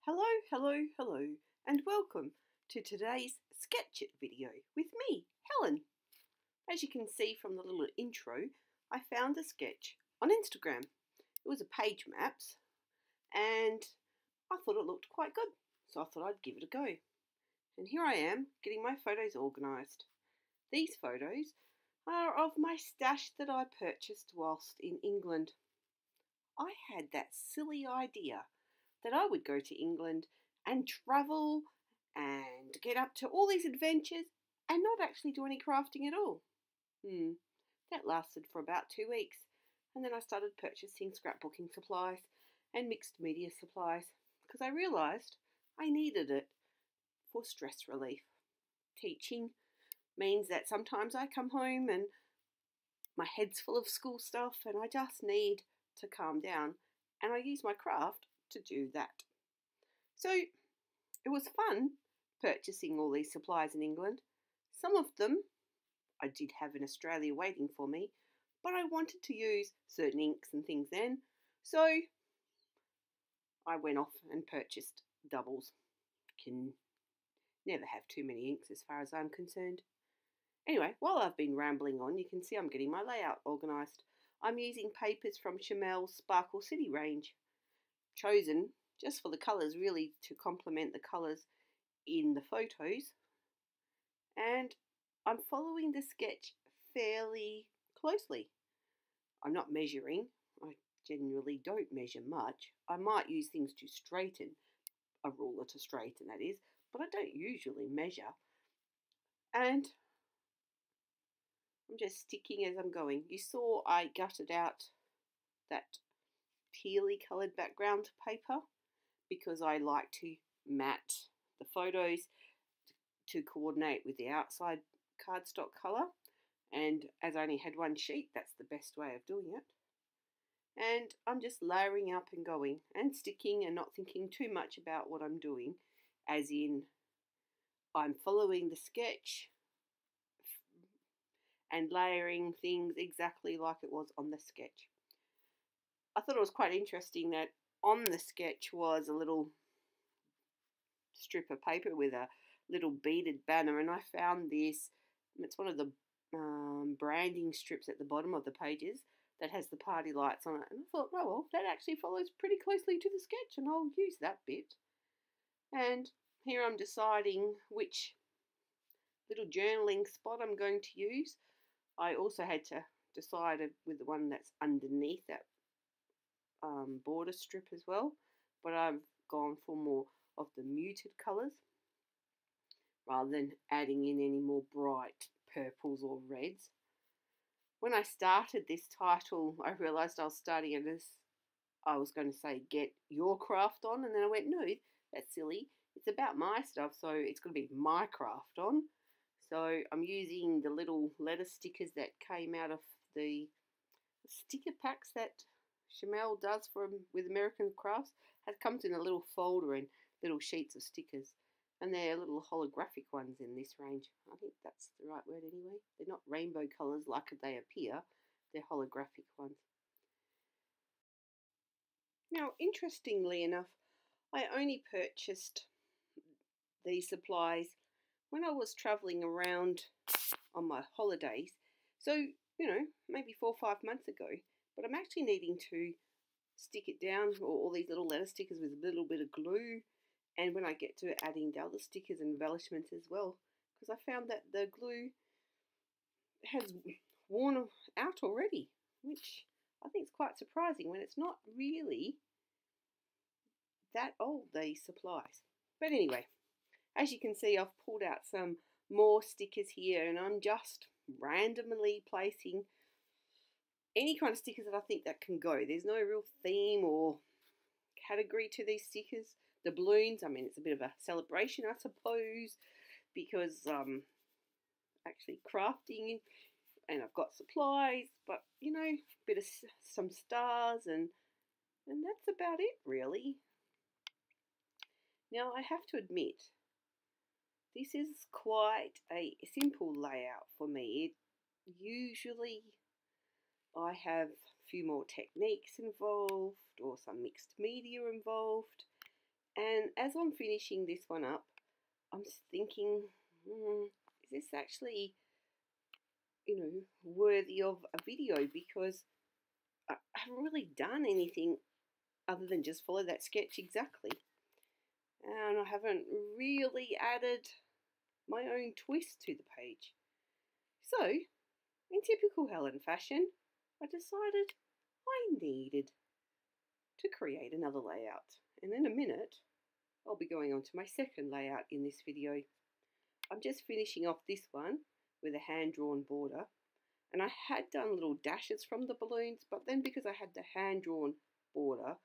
Hello, hello, hello, and welcome to today's Sketch It video with me, Helen. As you can see from the little intro, I found a sketch on Instagram. It was a page maps, and I thought it looked quite good, so I thought I'd give it a go. And here I am, getting my photos organised. These photos are of my stash that I purchased whilst in England. I had that silly idea that I would go to England and travel and get up to all these adventures and not actually do any crafting at all. That lasted for about 2 weeks, and then I started purchasing scrapbooking supplies and mixed media supplies because I realised I needed it for stress relief. Teaching means that sometimes I come home and my head's full of school stuff and I just need to calm down, and I use my craft to do that. So it was fun purchasing all these supplies in England. Some of them I did have in Australia waiting for me, but I wanted to use certain inks and things then, so I went off and purchased doubles. Can never have too many inks as far as I'm concerned. Anyway, while I've been rambling on, you can see I'm getting my layout organised. I'm using papers from Chamel's Sparkle City range, chosen just for the colours, really to complement the colours in the photos. And I'm following the sketch fairly closely. I'm not measuring. I generally don't measure much. I might use things to straighten, a ruler to straighten that is, but I don't usually measure. And I'm just sticking as I'm going. You saw I gutted out that tealy coloured background paper because I like to matte the photos to coordinate with the outside cardstock colour, and as I only had one sheet, that's the best way of doing it. And I'm just layering up and going and sticking and not thinking too much about what I'm doing, as in I'm following the sketch and layering things exactly like it was on the sketch. I thought it was quite interesting that on the sketch was a little strip of paper with a little beaded banner, and I found this. It's one of the branding strips at the bottom of the pages that has the party lights on it, and I thought, oh well, that actually follows pretty closely to the sketch, and I'll use that bit. And here I'm deciding which little journaling spot I'm going to use. I also had to decide with the one that's underneath that border strip as well, but I've gone for more of the muted colours rather than adding in any more bright purples or reds. When I started this title, I realised I was starting it as I was going to say get your craft on, and then I went, no, that's silly. It's about my stuff, so it's going to be my craft on. So I'm using the little letter stickers that came out of the sticker packs that Chamel does with American Crafts. It comes in a little folder and little sheets of stickers, and they're little holographic ones in this range. I think that's the right word anyway. They're not rainbow colours like they appear, they're holographic ones. Now, interestingly enough, I only purchased these supplies when I was travelling around on my holidays, so maybe 4 or 5 months ago. But I'm actually needing to stick it down, or all these little letter stickers, with a little bit of glue, and when I get to adding the other stickers and embellishments as well, because I found that the glue has worn out already, which I think is quite surprising when it's not really that old, these supplies. But anyway, as you can see, I've pulled out some more stickers here, and I'm just randomly placing any kind of stickers that I think that can go. There's no real theme or category to these stickers. The balloons, I mean, it's a bit of a celebration, I suppose, because actually crafting, and I've got supplies, but a bit of some stars, and that's about it really. Now I have to admit, this is quite a simple layout for me. Usually I have a few more techniques involved, or some mixed media involved, And as I'm finishing this one up, I'm thinking, is this actually, worthy of a video? Because I haven't really done anything other than just follow that sketch exactly. And I haven't really added my own twist to the page. So, in typical Helen fashion, I decided I needed to create another layout. And in a minute, I'll be going on to my second layout in this video. I'm just finishing off this one with a hand-drawn border. And I had done little dashes from the balloons, but then because I had the hand-drawn border,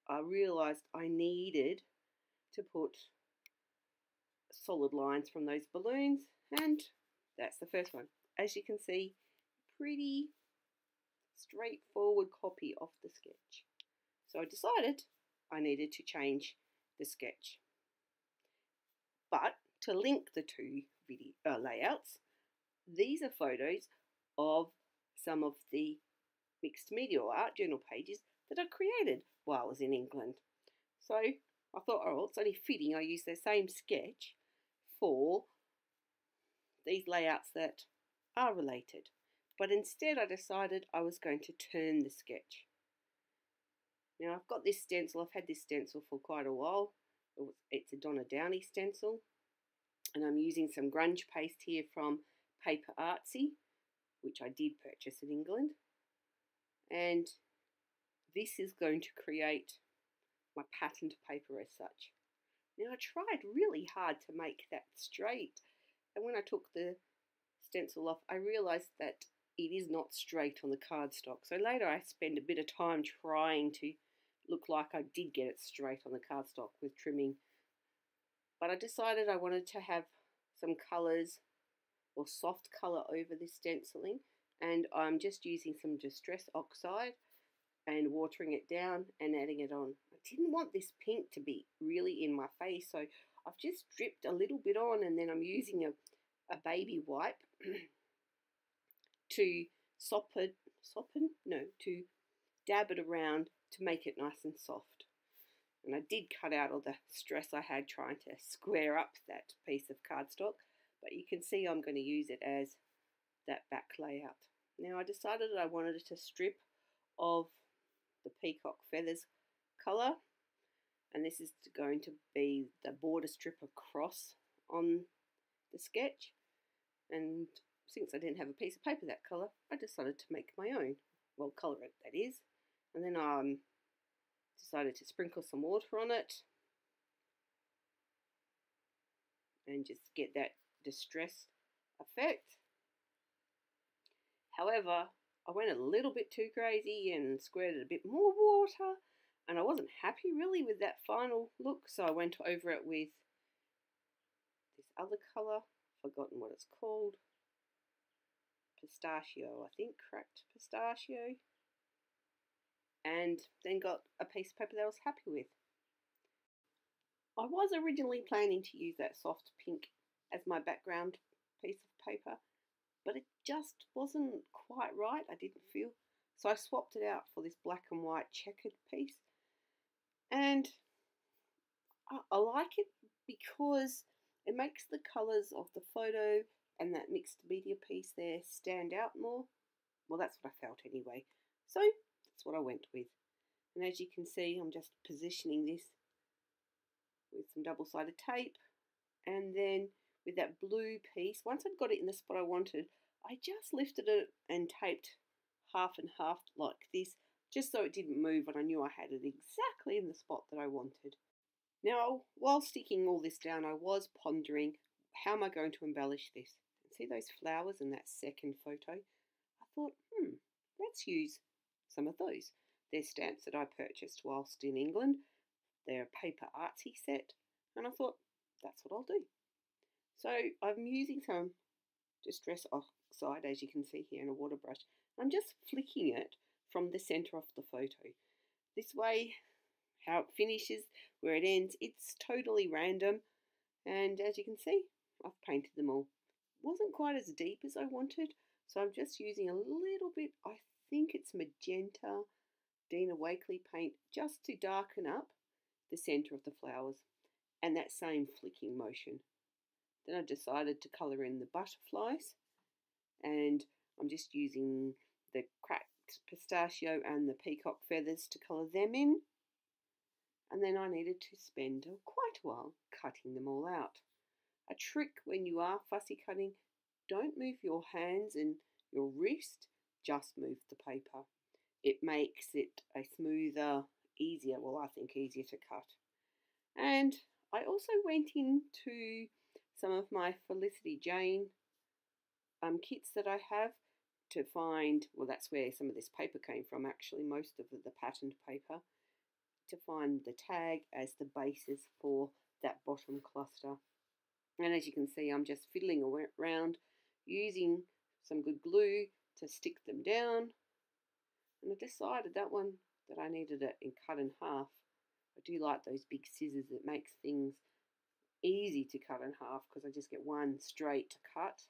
I realised I needed to put solid lines from those balloons, and that's the first one. As you can see, pretty straightforward copy of the sketch. So I decided I needed to change the sketch. But to link the two layouts, these are photos of some of the mixed media or art journal pages that I created while I was in England. So I thought, oh, it's only fitting I use the same sketch for these layouts that are related. But instead I decided I was going to turn the sketch. Now I've got this stencil, I've had this stencil for quite a while. It's a Donna Downey stencil. And I'm using some grunge paste here from Paper Artsy, which I did purchase in England. And this is going to create my patterned paper as such. Now I tried really hard to make that straight, and when I took the stencil off I realised that it is not straight on the cardstock. So later I spend a bit of time trying to look like I did get it straight on the cardstock with trimming. But I decided I wanted to have some colours or soft colour over this stenciling, and I'm just using some Distress Oxide and watering it down and adding it on. I didn't want this pink to be really in my face, so I've just dripped a little bit on, and then I'm using a baby wipe to to dab it around to make it nice and soft. And I did cut out all the stress I had trying to square up that piece of cardstock, but you can see I'm going to use it as that back layout. Now I decided I wanted to strip of the peacock feathers colour, and this is going to be the border strip across on the sketch. And since I didn't have a piece of paper that colour, I decided to make my own. Well, colour it, that is. And then decided to sprinkle some water on it and just get that distress effect. However, I went a little bit too crazy and squirted a bit more water, and I wasn't happy really with that final look, so I went over it with this other colour, forgotten what it's called, pistachio, I think, cracked pistachio, and then got a piece of paper that I was happy with. I was originally planning to use that soft pink as my background piece of paper, but it just wasn't quite right, I didn't feel. So I swapped it out for this black and white checkered piece. And I like it because it makes the colours of the photo and that mixed media piece there stand out more. Well, that's what I felt anyway. So that's what I went with. And as you can see, I'm just positioning this with some double-sided tape, and then with that blue piece, once I'd got it in the spot I wanted, I just lifted it and taped half and half like this, just so it didn't move, and I knew I had it exactly in the spot that I wanted. Now, while sticking all this down, I was pondering, how am I going to embellish this? See those flowers in that second photo? I thought, let's use some of those. They're stamps that I purchased whilst in England. They're a Paper Artsy set, and I thought, that's what I'll do. So I'm using some Distress Oxide, as you can see here, in a water brush. I'm just flicking it from the centre of the photo. This way, how it finishes, where it ends, it's totally random. And as you can see, I've painted them all. It wasn't quite as deep as I wanted, so I'm just using a little bit, I think it's magenta Dina Wakley paint, just to darken up the centre of the flowers and that same flicking motion. Then I decided to colour in the butterflies, and I'm just using the cracked pistachio and the peacock feathers to colour them in. And then I needed to spend quite a while cutting them all out. A trick when you are fussy cutting, don't move your hands and your wrist, just move the paper. It makes it a smoother, easier, well I think easier to cut. And I also went into some of my Felicity Jane kits that I have to find, well that's where some of this paper came from actually, most of the patterned paper, to find the tag as the basis for that bottom cluster. And as you can see, I'm just fiddling around using some good glue to stick them down. And I decided that one that I needed it cut in half. I do like those big scissors. It makes things easy to cut in half because I just get one straight to cut.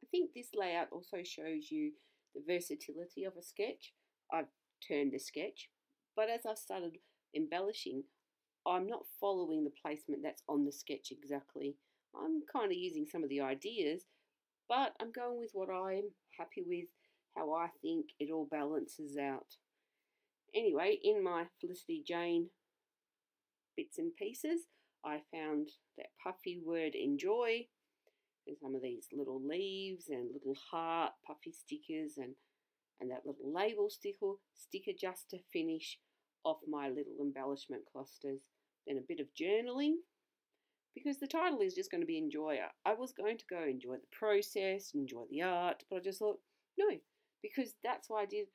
I think this layout also shows you the versatility of a sketch. I've turned a sketch, but as I've started embellishing, I'm not following the placement that's on the sketch exactly. I'm kind of using some of the ideas, but I'm going with what I'm happy with, how I think it all balances out. Anyway, in my Felicity Jane bits and pieces, I found that puffy word enjoy, and some of these little leaves and little heart puffy stickers, and that little label sticker just to finish off my little embellishment clusters. Then a bit of journaling, because the title is just going to be enjoy. I was going to go enjoy the process, enjoy the art, but I just thought, no, because that's why I did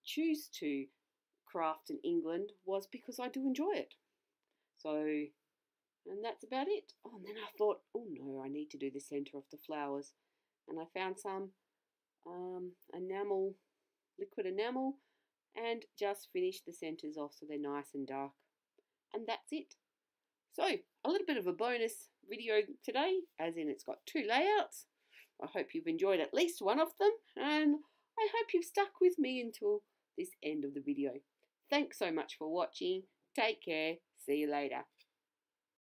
choose to craft in England, was because I do enjoy it. So, and that's about it. Oh, and then I thought, oh no, I need to do the centre of the flowers. And I found some enamel, liquid enamel, and just finished the centres off so they're nice and dark. And that's it. So, a little bit of a bonus video today, as in it's got 2 layouts. I hope you've enjoyed at least one of them, and I hope you've stuck with me until this end of the video. Thanks so much for watching. Take care. See you later.